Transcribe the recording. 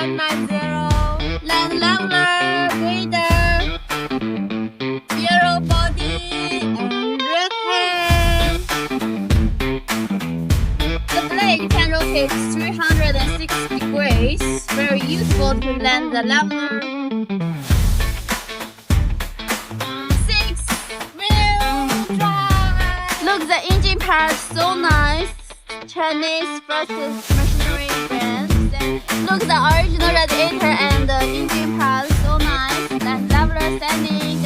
5090 land leveler, grader, yellow body, and red hand. The blade can rotate 360 degrees, very useful to land the leveler. 6-wheel drive. Look, the engine part so nice. Chinese first machinery brand. Look, the original radiator and the engine part so nice. Land leveler standing.